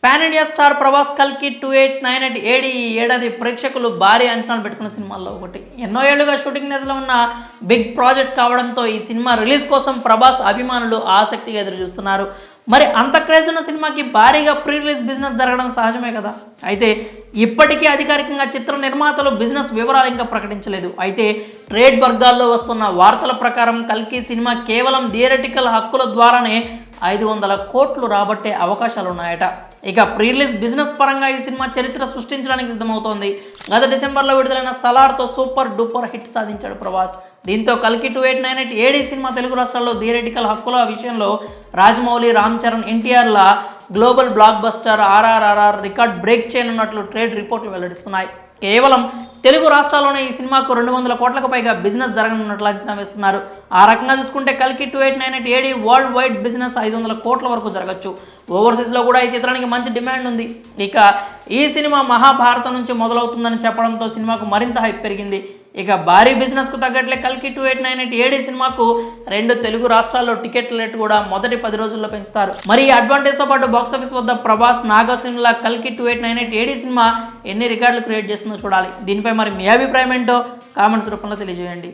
Pan India star Prabhas కల్కి 2898 AD ఈ ఏడాది ప్రేక్షకులు భారీ అంచనాలు పెట్టుకున్న సినిమాల్లో ఒకటి. ఎన్నో ఏళ్లుగా షూటింగ్ దశలో ఉన్న బిగ్ ప్రాజెక్ట్ కావడంతో ఈ సినిమా రిలీజ్ కోసం ప్రభాస్ అభిమానులు ఆసక్తిగా ఎదురు చూస్తున్నారు. మరి అంత క్రేజ్ ఉన్న సినిమాకి భారీగా ప్రీ రిలీజ్ బిజినెస్ జరగడం సహజమే కదా. అయితే ఇప్పటికీ అధికారికంగా చిత్ర నిర్మాతలు బిజినెస్ వివరాలు ఇంకా ప్రకటించలేదు. అయితే ట్రేడ్ వర్గాల్లో వస్తున్న వార్తల ప్రకారం కల్కి సినిమా కేవలం థియేటికల్ హక్కుల ద్వారానే 500 కోట్లు రాబట్టే అవకాశాలు ఉన్నాయట. ఇక ప్రీ రిలీజ్ బిజినెస్ పరంగా ఈ సినిమా చరిత్ర సృష్టించడానికి సిద్ధమవుతోంది. గత డిసెంబర్లో విడుదలైన సలార్తో సూపర్ డూపర్ హిట్ సాధించాడు ప్రభాస్. దీంతో కల్కి 2898 ఏడి సినిమా తెలుగు రాష్ట్రాల్లో థియేటికల్ హక్కుల విషయంలో రాజమౌళి, రామ్ చరణ్, ఎన్టీఆర్ల global block buster RRR record break చేయనున్నట్లు ట్రేడ్ రిపోర్ట్లు వెల్లడిస్తున్నాయి. కేవలం తెలుగు రాష్ట్రాల్లోనే ఈ సినిమాకు 200 కోట్లకు పైగా బిజినెస్ జరగనున్నట్లు అంచనా వేస్తున్నారు. ఆ రకంగా చూసుకుంటే కల్కి 2898 ఏడి వరల్డ్ వైడ్ బిజినెస్ 500 కోట్ల వరకు జరగచ్చు. ఓవర్సీస్లో కూడా ఈ చిత్రానికి మంచి డిమాండ్ ఉంది. ఇక ఈ సినిమా మహాభారతం నుంచి మొదలవుతుందని చెప్పడంతో సినిమాకు మరింత హైప్ పెరిగింది. ఇక భారీ బిజినెస్కు తగ్గట్లే కల్కి 2898 ఏడి సినిమాకు 2 తెలుగు రాష్ట్రాల్లో టికెట్ల రేటు కూడా మొదటి 10 రోజుల్లో పెంచుతారు. మరి ఈ అడ్వాంటేజ్తో పాటు బాక్సాఫీస్ వద్ద ప్రభాస్, నాగసింహ్ల కల్కి 2898 ఏడి సినిమా ఎన్ని రికార్డులు క్రియేట్ చేస్తుందో చూడాలి. దీనిపై మరి మీ అభిప్రాయం ఏంటో కామెంట్స్ రూపంలో తెలియజేయండి.